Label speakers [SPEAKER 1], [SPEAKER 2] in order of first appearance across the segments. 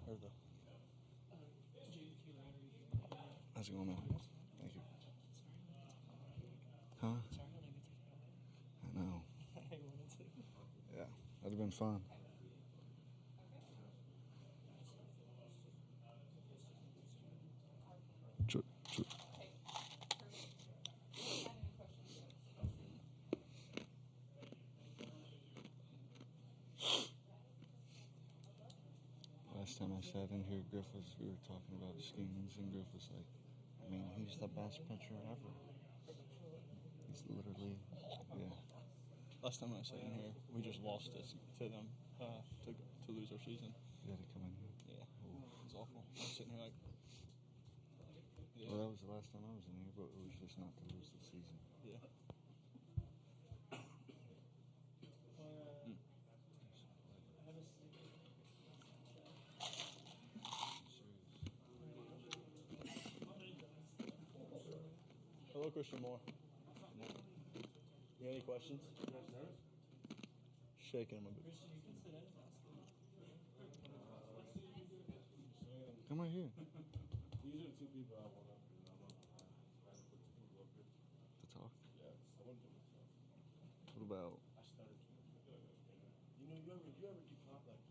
[SPEAKER 1] Or the...
[SPEAKER 2] How's it going, man? Thank you. Huh? I know. Yeah, that'd have been fun. Last time I sat in here, we were talking about schemes, and Griff was like, I mean, he's the best pitcher ever. He's literally, yeah.
[SPEAKER 1] Last time I sat in here, we just lost it to them to lose our season.
[SPEAKER 2] You had to come in here?
[SPEAKER 1] Yeah. Oof. It was awful. I was sitting here like...
[SPEAKER 2] Yeah. Well, that was the last time I was in here, but it was just not to lose the season.
[SPEAKER 1] Yeah. Hello, Christian Moore. You got any questions? Shaking him a bit.
[SPEAKER 2] Come right here.
[SPEAKER 3] These are the two people I want up here.
[SPEAKER 2] To talk?
[SPEAKER 3] Yes, I want to.
[SPEAKER 2] What about?
[SPEAKER 3] I started. You know, you ever get caught like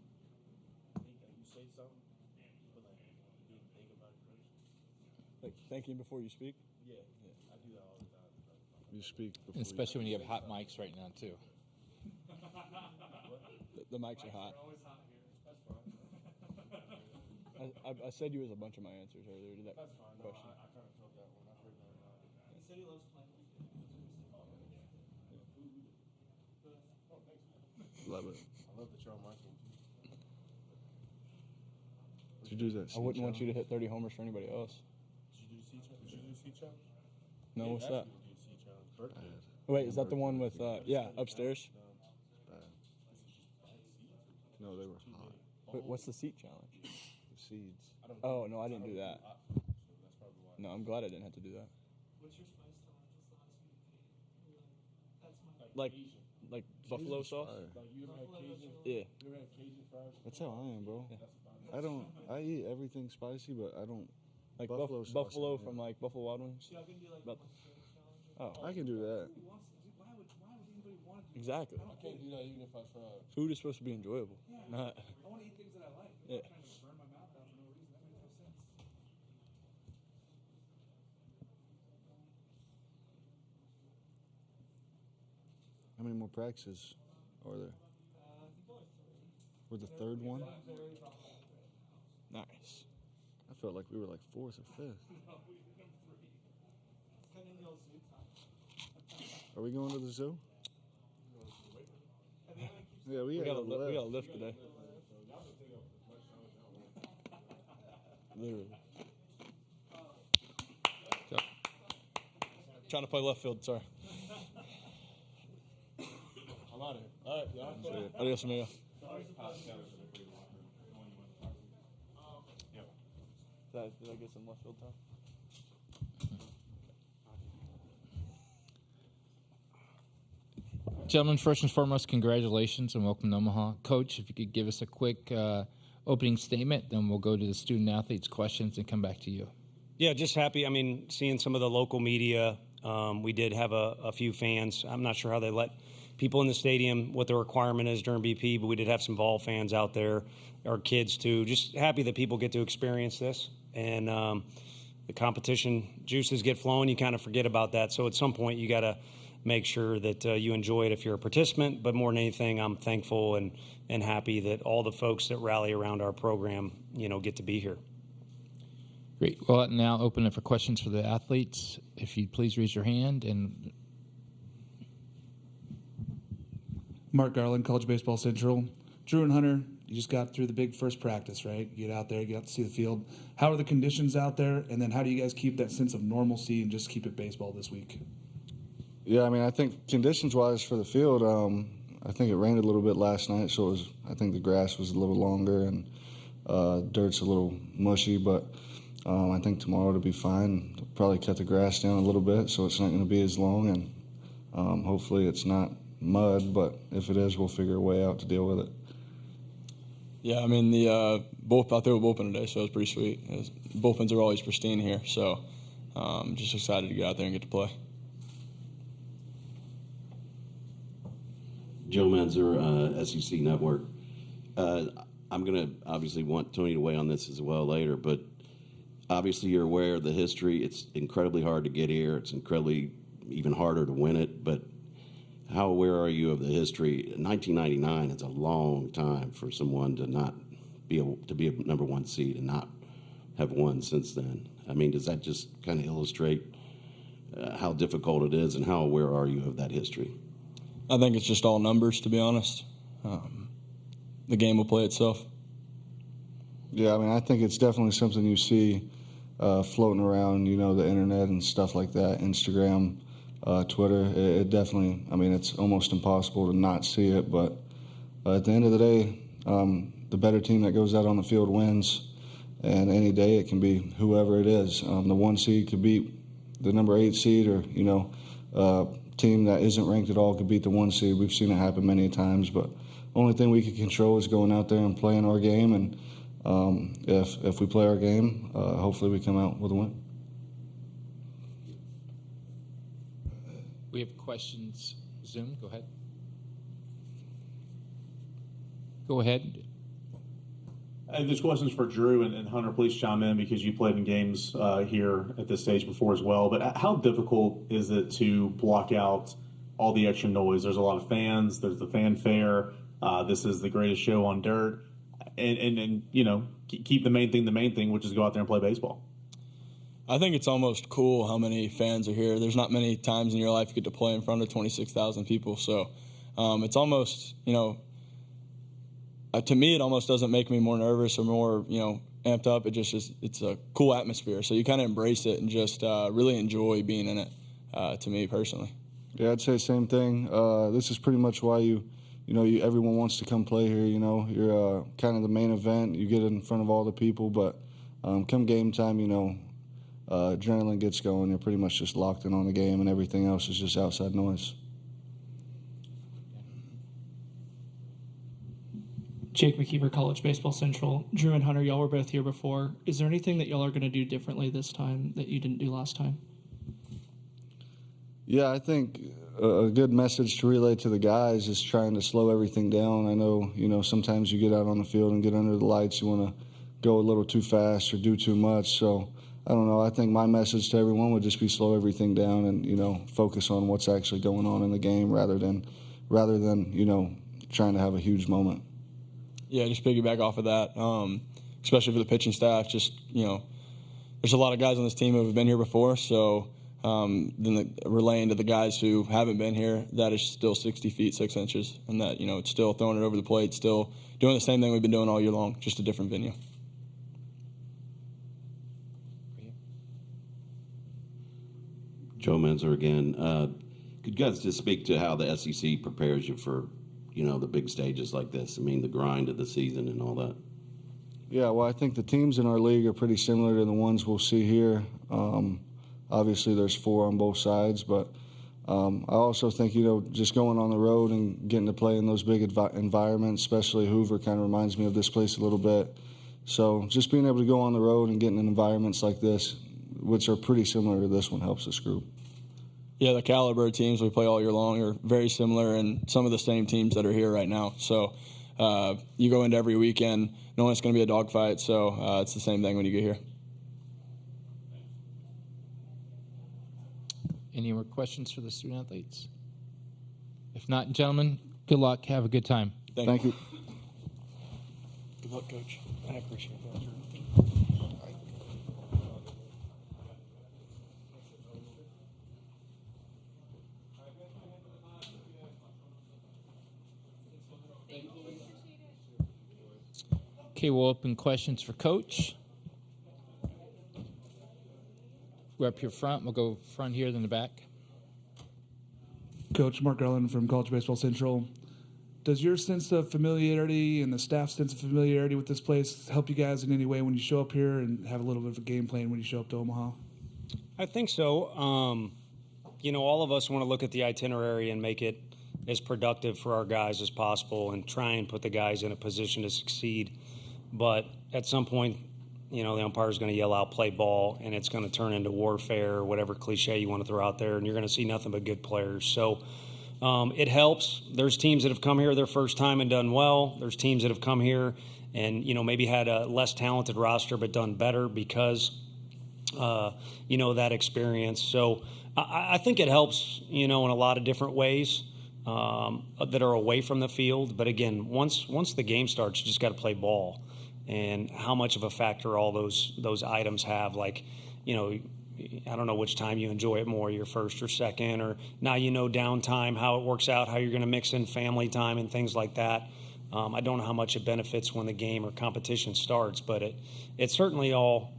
[SPEAKER 3] you say something, but like you didn't think about it first.
[SPEAKER 1] Like thinking before you speak?
[SPEAKER 3] Yeah, I do that all the time.
[SPEAKER 2] You speak before
[SPEAKER 4] especially when you have hot mics right now, too.
[SPEAKER 1] The mics are hot.
[SPEAKER 3] That's fine.
[SPEAKER 1] I said you was a bunch of my answers earlier to that
[SPEAKER 3] That's fine. No,
[SPEAKER 1] question.
[SPEAKER 3] I kind of felt that one. I heard that.
[SPEAKER 5] He said he loves playing with you.
[SPEAKER 3] Oh, thanks.
[SPEAKER 2] Love it.
[SPEAKER 3] I love that you're on my team too.
[SPEAKER 2] Did you do that?
[SPEAKER 1] I wouldn't want you to hit 30 homers for anybody else.
[SPEAKER 3] Did you do the C challenge? Did you do the C challenge?
[SPEAKER 1] No, what's that?
[SPEAKER 3] Do the C challenge. Birthday.
[SPEAKER 1] Wait, is that the one with, upstairs?
[SPEAKER 2] No, they were hot.
[SPEAKER 1] Wait, what's the seat challenge?
[SPEAKER 2] The seeds.
[SPEAKER 1] Oh, no, I didn't do that.
[SPEAKER 3] So that's probably why.
[SPEAKER 1] No, I'm glad I didn't have to do that.
[SPEAKER 5] What's your spice tolerance? What's the highest you can eat? That's my
[SPEAKER 1] Like,
[SPEAKER 3] Asian.
[SPEAKER 1] like buffalo sauce?
[SPEAKER 3] Like you ever had Cajun?
[SPEAKER 1] Yeah.
[SPEAKER 3] You ever had Cajun fries?
[SPEAKER 2] That's how I am, bro.
[SPEAKER 3] That's about it.
[SPEAKER 2] I eat everything spicy, but I don't.
[SPEAKER 1] Like
[SPEAKER 2] Buffalo sauce,
[SPEAKER 1] buffalo
[SPEAKER 2] yeah.
[SPEAKER 1] from like Buffalo Wild Wings?
[SPEAKER 5] So I can do like
[SPEAKER 1] But-
[SPEAKER 5] a challenge.
[SPEAKER 1] Oh,
[SPEAKER 2] I can do that.
[SPEAKER 5] Who wants to do? Why would anybody want to do
[SPEAKER 1] exactly.
[SPEAKER 3] I can't do that even if I try.
[SPEAKER 1] Food is supposed to be enjoyable. Not.
[SPEAKER 5] I want to eat things that I like. I'm
[SPEAKER 1] Yeah.
[SPEAKER 5] not trying to burn my mouth out for no reason. That makes no sense.
[SPEAKER 2] How many more practices are there?
[SPEAKER 5] I think only 3.
[SPEAKER 2] We're the third one.
[SPEAKER 5] Very profitable.
[SPEAKER 1] Nice.
[SPEAKER 2] I felt like we were like fourth or fifth.
[SPEAKER 5] No, we did them 3. It's kind of the old zoo time.
[SPEAKER 2] Are we going to the zoo?
[SPEAKER 5] And the other keeps
[SPEAKER 2] Yeah, we
[SPEAKER 1] We
[SPEAKER 2] got
[SPEAKER 1] got a lift today. Literally. Trying to play left field, sorry.
[SPEAKER 3] I'm out of here. All right, y'all.
[SPEAKER 1] Adios, amigo. Did I get some left field time?
[SPEAKER 4] Gentlemen, first and foremost, congratulations and welcome to Omaha. Coach, if you could give us a quick opening statement, then we'll go to the student-athletes' questions and come back to you.
[SPEAKER 6] Yeah, just happy. I mean, seeing some of the local media, we did have a few fans. I'm not sure how they let people in the stadium, what the requirement is during BP, but we did have some Vol fans out there, our kids too. Just happy that people get to experience this. And the competition juices get flowing, you kind of forget about that. So at some point, you got to make sure that you enjoy it if you're a participant. But more than anything, I'm thankful and happy that all the folks that rally around our program, get to be here.
[SPEAKER 4] Great. Well, now open it for questions for the athletes. If you'd please raise your hand. And
[SPEAKER 7] Mark Garland, College Baseball Central. Drew and Hunter, you just got through the big first practice, right? You get out there, you got to see the field. How are the conditions out there? And then how do you guys keep that sense of normalcy and just keep it baseball this week?
[SPEAKER 2] Yeah, I mean, I think conditions-wise for the field, I think it rained a little bit last night, so I think the grass was a little longer and dirt's a little mushy, but I think tomorrow it'll be fine. They'll probably cut the grass down a little bit, so it's not going to be as long, and hopefully it's not mud, but if it is, we'll figure a way out to deal with it.
[SPEAKER 1] Yeah, I mean the I threw a bullpen today, so it was pretty sweet. Bullpens are always pristine here, so just excited to get out there and get to play.
[SPEAKER 8] Joe Menzer, SEC Network. I'm going to obviously want Tony to weigh on this as well later, but obviously you're aware of the history. It's incredibly hard to get here. It's incredibly even harder to win it, but how aware are you of the history? 1999 is a long time for someone to not be able to be a number one seed and not have won since then. I mean, does that just kind of illustrate how difficult it is, and how aware are you of that history?
[SPEAKER 1] I think it's just all numbers, to be honest. The game will play itself.
[SPEAKER 2] Yeah, I mean, I think it's definitely something you see floating around, you know, the internet and stuff like that, Instagram, Twitter. It definitely, I mean, it's almost impossible to not see it. But at the end of the day, the better team that goes out on the field wins. And any day it can be whoever it is. The 1 seed could beat the number 8 seed, or, you know, team that isn't ranked at all could beat the 1 seed. We've seen it happen many times, but only thing we can control is going out there and playing our game. And if we play our game, hopefully we come out with a win.
[SPEAKER 4] We have questions. Zoom, go ahead. Go ahead.
[SPEAKER 9] This question's for Drew and Hunter. Please chime in because you played in games here at this stage before as well. But how difficult is it to block out all the extra noise? There's a lot of fans. There's the fanfare. This is the greatest show on dirt. And you know, keep the main thing, which is go out there and play baseball.
[SPEAKER 1] I think it's almost cool how many fans are here. There's not many times in your life you get to play in front of 26,000 people. So it's almost, you know, to me, it almost doesn't make me more nervous or more, you know, amped up. It just is, it's a cool atmosphere. So you kind of embrace it and just really enjoy being in it, to me personally.
[SPEAKER 2] Yeah, I'd say same thing. This is pretty much why everyone wants to come play here. You know, you're kind of the main event. You get in front of all the people, but come game time, you know, adrenaline gets going. You're pretty much just locked in on the game, and everything else is just outside noise.
[SPEAKER 5] Jake McKeever, College Baseball Central. Drew and Hunter, y'all were both here before. Is there anything that y'all are going to do differently this time that you didn't do last time?
[SPEAKER 2] Yeah, I think a good message to relay to the guys is trying to slow everything down. I know, you know, sometimes you get out on the field and get under the lights, you want to go a little too fast or do too much. So, I don't know, I think my message to everyone would just be slow everything down and, you know, focus on what's actually going on in the game rather than, you know, trying to have a huge moment.
[SPEAKER 1] Yeah, just piggyback off of that, especially for the pitching staff. Just, you know, there's a lot of guys on this team who have been here before, so then relaying to the guys who haven't been here that is still 60 feet 6 inches, and that, you know, it's still throwing it over the plate, still doing the same thing we've been doing all year long, just a different venue.
[SPEAKER 8] Joe Menzer again. Could you guys just speak to how the SEC prepares you for, you know, the big stages like this? I mean, the grind of the season and all that.
[SPEAKER 2] Yeah, well, I think the teams in our league are pretty similar to the ones we'll see here. Obviously, there's 4 on both sides, but I also think, you know, just going on the road and getting to play in those big environments, especially Hoover, kind of reminds me of this place a little bit. So just being able to go on the road and getting in environments like this, which are pretty similar to this one, helps this group.
[SPEAKER 1] Yeah, the caliber of teams we play all year long are very similar, and some of the same teams that are here right now. So you go into every weekend knowing it's going to be a dogfight, so it's the same thing when you get here.
[SPEAKER 4] Any more questions for the student athletes? If not, gentlemen, good luck. Have a good time.
[SPEAKER 2] Thank you.
[SPEAKER 1] Good luck, Coach. I appreciate that.
[SPEAKER 4] Okay, we'll open questions for Coach. We're up here front. We'll go front here, then the back.
[SPEAKER 7] Coach Mark Garland from College Baseball Central. Does your sense of familiarity and the staff's sense of familiarity with this place help you guys in any way when you show up here and have a little bit of a game plan when you show up to Omaha?
[SPEAKER 6] I think so. You know, all of us want to look at the itinerary and make it as productive for our guys as possible and try and put the guys in a position to succeed. but at some point, the umpire is going to yell out, play ball, and it's going to turn into warfare or whatever cliche you want to throw out there, and you're going to see nothing but good players. So it helps. There's teams that have come here their first time and done well. There's teams that have come here and, maybe had a less talented roster but done better because, that experience. So I think it helps, in a lot of different ways that are away from the field. But, again, once the game starts, you just got to play ball. And how much of a factor all those items have, like, I don't know which time you enjoy it more, your first or second, or now downtime, how it works out, how you're going to mix in family time and things like that. I don't know how much it benefits when the game or competition starts, but it certainly all,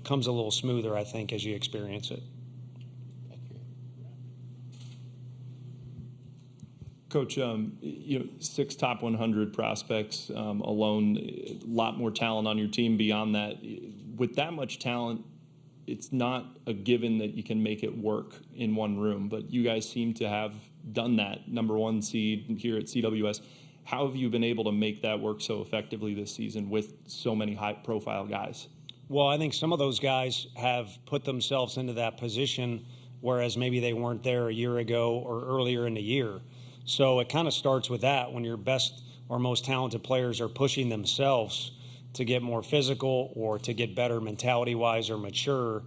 [SPEAKER 6] comes a little smoother, I think, as you experience it.
[SPEAKER 10] Coach, 6 top 100 prospects alone, a lot more talent on your team beyond that. With that much talent, it's not a given that you can make it work in one room, but you guys seem to have done that, number 1 seed here at CWS. How have you been able to make that work so effectively this season with so many high-profile guys?
[SPEAKER 6] Well, I think some of those guys have put themselves into that position, whereas maybe they weren't there a year ago or earlier in the year. So it kind of starts with that when your best or most talented players are pushing themselves to get more physical or to get better mentality-wise or mature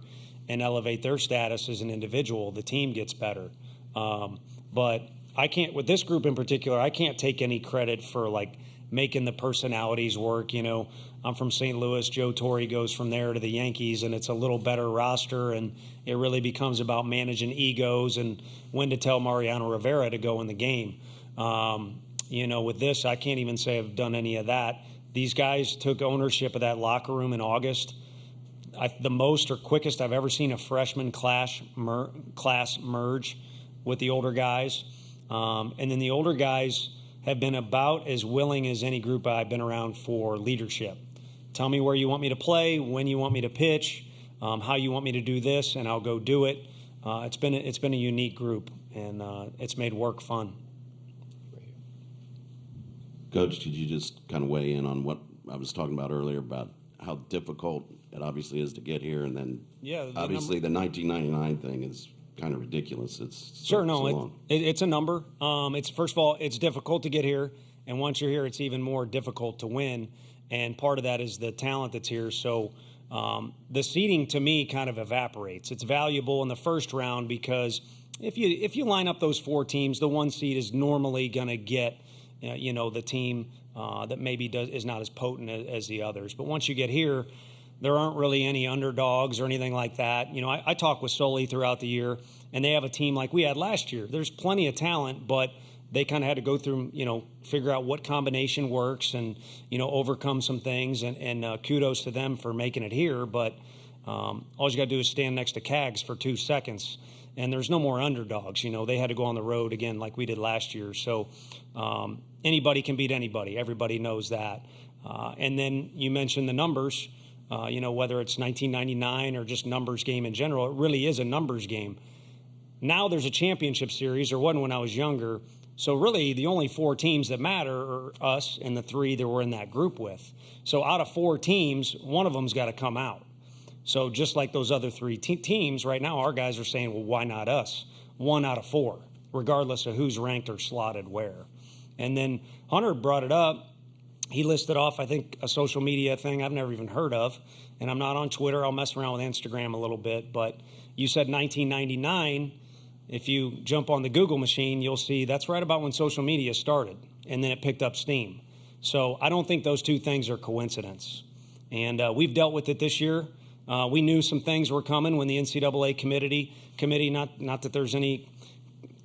[SPEAKER 6] and elevate their status as an individual, the team gets better. But I can't, with this group in particular, I can't take any credit for like making the personalities work. I'm from St. Louis. Joe Torre goes from there to the Yankees, and it's a little better roster, and it really becomes about managing egos and when to tell Mariano Rivera to go in the game. With this, I can't even say I've done any of that. These guys took ownership of that locker room in August. The most or quickest I've ever seen a freshman class merge with the older guys. And then the older guys have been about as willing as any group I've been around for leadership. Tell me where you want me to play, when you want me to pitch, how you want me to do this, and I'll go do it. It's been a unique group, and it's made work fun.
[SPEAKER 8] Coach, could you just kind of weigh in on what I was talking about earlier about how difficult it obviously is to get here, and then obviously the 1999 thing is kind of ridiculous. It's a number. It's first of all, it's difficult to get here, and once you're here, it's even more difficult to win. And part of that is the talent that's here. So the seeding to me kind of evaporates. It's valuable in the first round because if you line up those 4 teams, the 1 seed is normally going to get the team that maybe is not as potent as the others. But once you get here, there aren't really any underdogs or anything like that. I talk with Sully throughout the year, and they have a team like we had last year. There's plenty of talent, but they kind of had to go through, figure out what combination works and, overcome some things. And kudos to them for making it here. But all you got to do is stand next to Cags for 2 seconds. And there's no more underdogs. They had to go on the road again like we did last year. So anybody can beat anybody. Everybody knows that. And then you mentioned the numbers. Whether it's 1999 or just numbers game in general, it really is a numbers game. Now there's a championship series, or wasn't when I was younger. So really the only 4 teams that matter are us and the 3 that we're in that group with. So out of 4 teams, one of them's got to come out. So just like those other 3 teams, right now our guys are saying, well, why not us? 1 out of 4, regardless of who's ranked or slotted where. And then Hunter brought it up. He listed off, I think, a social media thing I've never even heard of. And I'm not on Twitter. I'll mess around with Instagram a little bit. But you said 1999. If you jump on the Google machine, you'll see that's right about when social media started. And then it picked up steam. So I don't think those 2 things are coincidence. And we've dealt with it this year. We knew some things were coming when the NCAA committee, not that there's any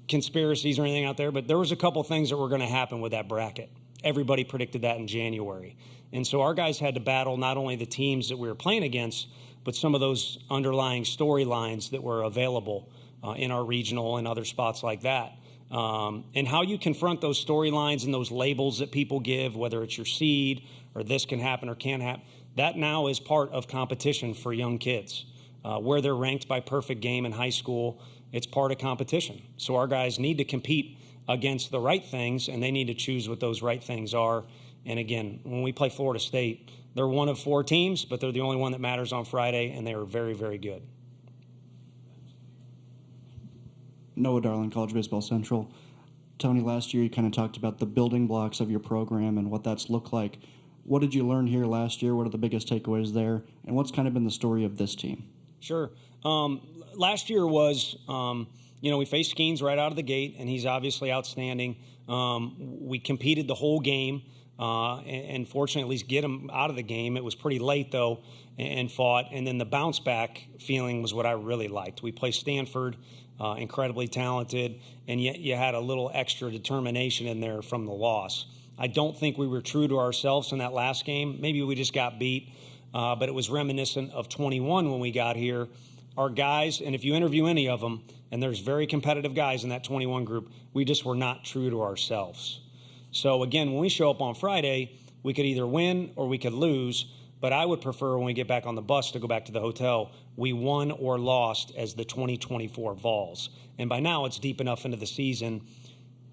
[SPEAKER 8] conspiracies or anything out there, but there was a couple things that were going to happen with that bracket. Everybody predicted that in January. And so our guys had to battle not only the teams that we were playing against, but some of those underlying storylines that were available in our regional and other spots like that. And how you confront those storylines and those labels that people give, whether it's your seed or this can happen or can't happen, that now is part of competition for young kids. Where they're ranked by perfect game in high school, it's part of competition. So our guys need to compete against the right things, and they need to choose what those right things are.
[SPEAKER 6] And again, when we play Florida State, they're one of 4 teams, but they're the only one that matters on Friday, and they are very, very good.
[SPEAKER 11] Noah Darling, College Baseball Central. Tony, last year you kind of talked about the building blocks of your program and what that's looked like. What did you learn here last year? What are the biggest takeaways there? And what's kind of been the story of this team?
[SPEAKER 6] Sure. Last year was, we faced Skeens right out of the gate, and he's obviously outstanding. We competed the whole game, and fortunately at least get him out of the game. It was pretty late, though, and fought. And then the bounce back feeling was what I really liked. We played Stanford, incredibly talented, and yet you had a little extra determination in there from the loss. I don't think we were true to ourselves in that last game. Maybe we just got beat, but it was reminiscent of 21 when we got here. Our guys, and if you interview any of them, and there's very competitive guys in that 21 group, we just were not true to ourselves. So again, when we show up on Friday, we could either win or we could lose, but I would prefer when we get back on the bus to go back to the hotel, we won or lost as the 2024 Vols. And by now it's deep enough into the season,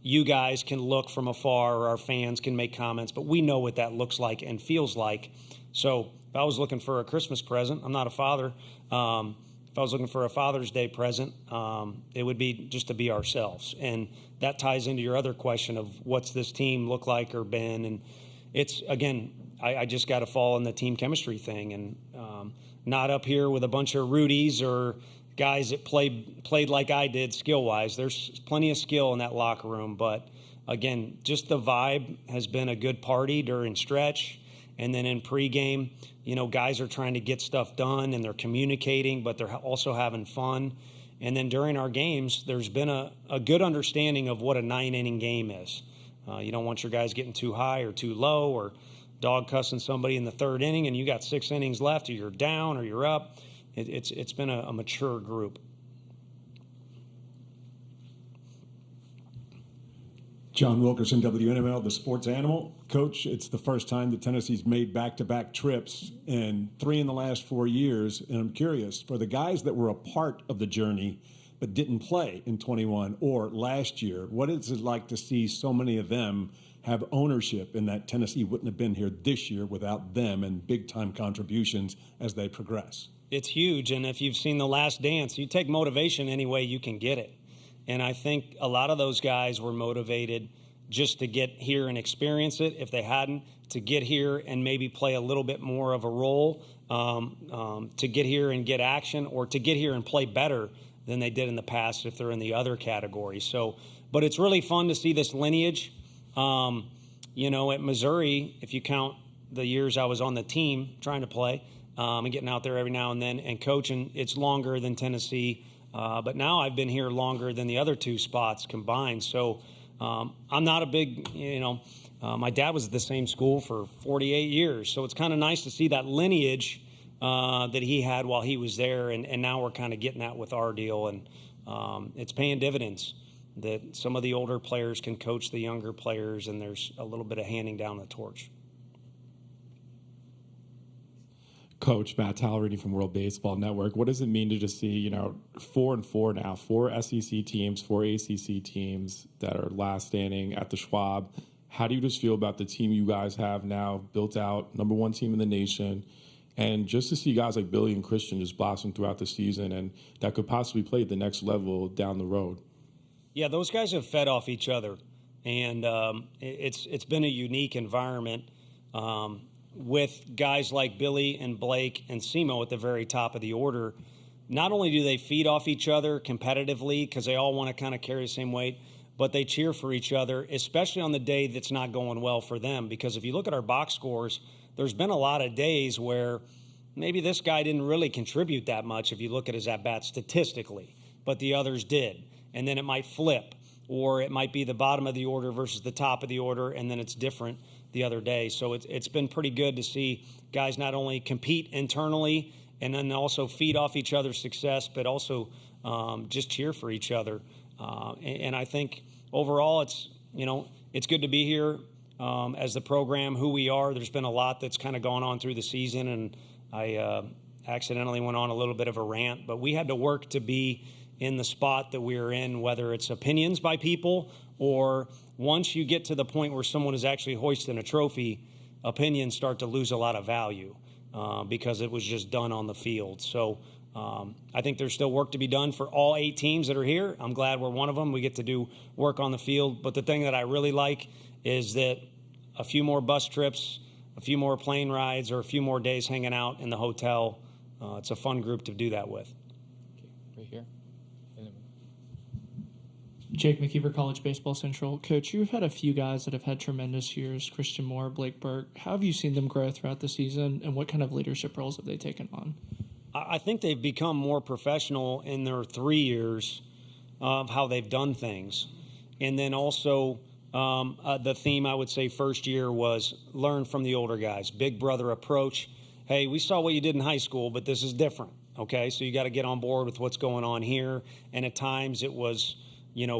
[SPEAKER 6] you guys can look from afar, or our fans can make comments, but we know what that looks like and feels like. So if I was looking for a Christmas present, I'm not a father. If I was looking for a Father's Day present, it would be just to be ourselves. And that ties into your other question of what's this team look like or been. And it's, again, I just got to fall in the team chemistry thing, and not up here with a bunch of Rudies or guys that played like I did skill-wise. There's plenty of skill in that locker room, but again, just the vibe has been a good party during stretch, and then in pregame, guys are trying to get stuff done and they're communicating, but they're also having fun. And then during our games, there's been a good understanding of what a 9-inning game is. You don't want your guys getting too high or too low, or dog cussing somebody in the 3rd inning and you got 6 innings left, or you're down or you're up. It's been a mature group.
[SPEAKER 12] John Wilkerson, WNML, the sports animal. Coach, it's the first time that Tennessee's made back-to-back trips, and 3 in the last 4 years. And I'm curious, for the guys that were a part of the journey but didn't play in 21 or last year, what is it like to see so many of them have ownership in that Tennessee wouldn't have been here this year without them and big-time contributions as they progress?
[SPEAKER 6] It's huge, and if you've seen The Last Dance, you take motivation any way you can get it. And I think a lot of those guys were motivated just to get here and experience it, if they hadn't, to get here and maybe play a little bit more of a role, to get here and get action, or to get here and play better than they did in the past if they're in the other category. So, but it's really fun to see this lineage. At Missouri, if you count the years I was on the team trying to play, and getting out there every now and then and coaching, it's longer than Tennessee. But now I've been here longer than the other 2 spots combined. So I'm not a big, my dad was at the same school for 48 years. So it's kind of nice to see that lineage that he had while he was there. And now we're kind of getting that with our deal. And it's paying dividends that some of the older players can coach the younger players, and there's a little bit of handing down the torch.
[SPEAKER 13] Coach Matt Towle reading from World Baseball Network. What does it mean to just see, 4-4 now, 4 SEC teams, 4 ACC teams that are last standing at the Schwab? How do you just feel about the team you guys have now built out, number 1 team in the nation, and just to see guys like Billy and Christian just blossom throughout the season and that could possibly play at the next level down the road?
[SPEAKER 6] Yeah, those guys have fed off each other, and it's been a unique environment. With guys like Billy and Blake and Simo at the very top of the order. Not only do they feed off each other competitively because they all want to kind of carry the same weight, but they cheer for each other, especially on the day that's not going well for them. Because if you look at our box scores, there's been a lot of days where maybe this guy didn't really contribute that much if you look at his at-bats statistically, but the others did. And then it might flip, or it might be the bottom of the order versus the top of the order, and then it's different the other day. So it's been pretty good to see guys not only compete internally and then also feed off each other's success, but also just cheer for each other. And I think overall it's good to be here as the program, who we are. There's been a lot that's kind of gone on through the season, and I accidentally went on a little bit of a rant, but we had to work to be in the spot that we're in, whether it's opinions by people or once you get to the point where someone is actually hoisting a trophy, opinions start to lose a lot of value because it was just done on the field. So I think there's still work to be done for all 8 teams that are here. I'm glad we're one of them. We get to do work on the field. But the thing that I really like is that a few more bus trips, a few more plane rides, or a few more days hanging out in the hotel. It's a fun group to do that with.
[SPEAKER 4] Okay, right here.
[SPEAKER 5] Jake McKeever, College Baseball Central. Coach, you've had a few guys that have had tremendous years, Christian Moore, Blake Burke. How have you seen them grow throughout the season, and what kind of leadership roles have they taken on?
[SPEAKER 6] I think they've become more professional in their 3 years of how they've done things. And then also the theme, I would say, first year was learn from the older guys, big brother approach. Hey, we saw what you did in high school, but this is different, okay? So you got to get on board with what's going on here. And at times it was,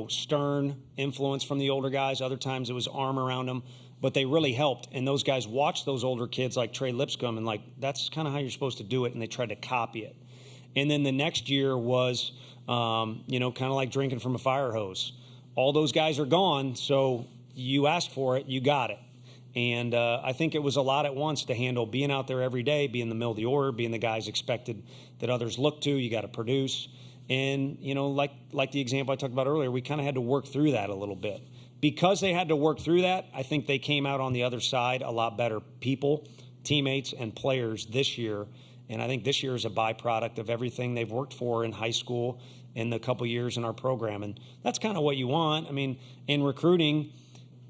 [SPEAKER 6] stern influence from the older guys. Other times it was arm around them. But they really helped. And those guys watched those older kids like Trey Lipscomb and that's kind of how you're supposed to do it. And they tried to copy it. And then the next year was, kind of like drinking from a fire hose. All those guys are gone, so you asked for it, you got it. And I think it was a lot at once to handle being out there every day, being the middle of the order, being the guys expected that others look to. You got to produce. And, like the example I talked about earlier, we kind of had to work through that a little bit. Because they had to work through that, I think they came out on the other side a lot better people, teammates, and players this year. And I think this year is a byproduct of everything they've worked for in high school in the couple years in our program. And that's kind of what you want. I mean, in recruiting,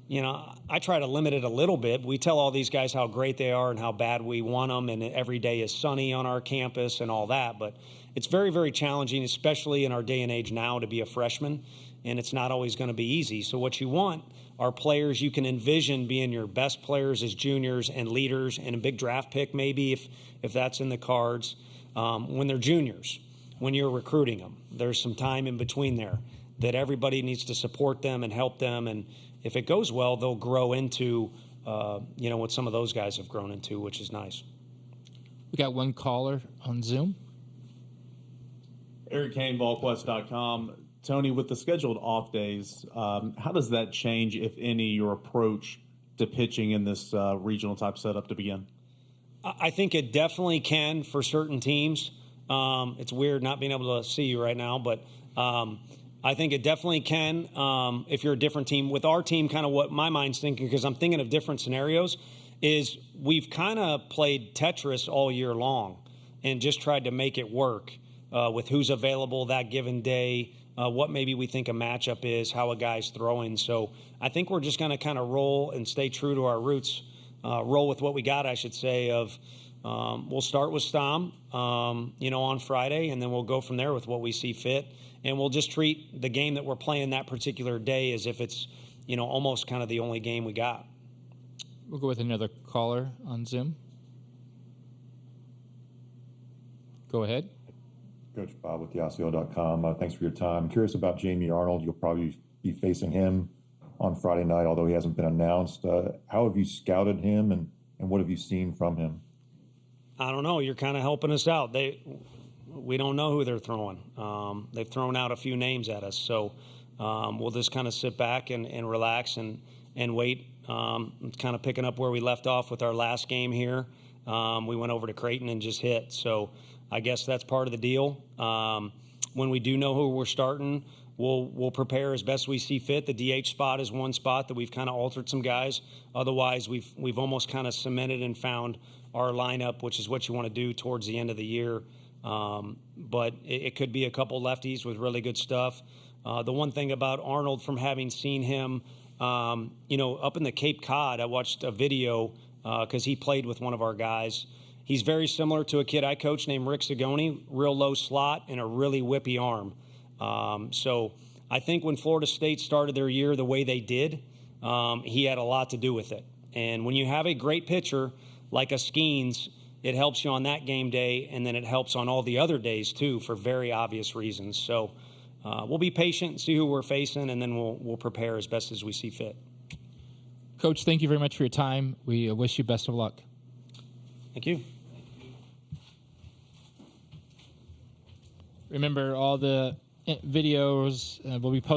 [SPEAKER 6] I try to limit it a little bit. We tell all these guys how great they are and how bad we want them, and every day is sunny on our campus and all that. But it's very, very challenging, especially in our day and age now, to be a freshman, and it's not always going to be easy. So what you want are players you can envision being your best players as juniors and leaders, and a big draft pick maybe if that's in the cards, when they're juniors, when you're recruiting them. There's some time in between there that everybody needs to support them and help them, and if it goes well, they'll grow into, what some of those guys have grown into, which is nice.
[SPEAKER 4] We got one caller on Zoom.
[SPEAKER 9] Eric Kane, VolQuest.com. Tony, with the scheduled off days, how does that change, if any, your approach to pitching in this regional type setup to begin?
[SPEAKER 6] I think it definitely can for certain teams. It's weird not being able to see you right now, but I think it definitely can if you're a different team. With our team, kind of what my mind's thinking, because I'm thinking of different scenarios, is we've kind of played Tetris all year long and just tried to make it work with who's available that given day, what maybe we think a matchup is, how a guy's throwing. So I think we're just going to kind of roll and stay true to our roots, roll with what we got, I should say, of we'll start with Stom, on Friday, and then we'll go from there with what we see fit. And we'll just treat the game that we're playing that particular day as if it's, almost kind of the only game we got.
[SPEAKER 4] We'll go with another caller on Zoom. Go ahead.
[SPEAKER 14] Coach Bob with YaSio.com. Thanks for your time. I'm curious about Jamie Arnold. You'll probably be facing him on Friday night, although he hasn't been announced. How have you scouted him, and what have you seen from him?
[SPEAKER 6] I don't know. You're kind of helping us out. We don't know who they're throwing. They've thrown out a few names at us. So we'll just kind of sit back and relax and wait. Kind of picking up where we left off with our last game here. We went over to Creighton and just hit. So I guess that's part of the deal. When we do know who we're starting, we'll prepare as best we see fit. The DH spot is one spot that we've kind of altered some guys. Otherwise, we've almost kind of cemented and found our lineup, which is what you want to do towards the end of the year. But it could be a couple lefties with really good stuff. The one thing about Arnold, from having seen him, up in the Cape Cod, I watched a video because he played with one of our guys. He's very similar to a kid I coached named Rick Zagoni, real low slot and a really whippy arm. So I think when Florida State started their year the way they did, he had a lot to do with it. And when you have a great pitcher like a Skeens, it helps you on that game day, and then it helps on all the other days too for very obvious reasons. So we'll be patient and see who we're facing, and then we'll prepare as best as we see fit.
[SPEAKER 4] Coach, thank you very much for your time. We wish you best of luck.
[SPEAKER 6] Thank you.
[SPEAKER 4] Remember, all the videos will be posted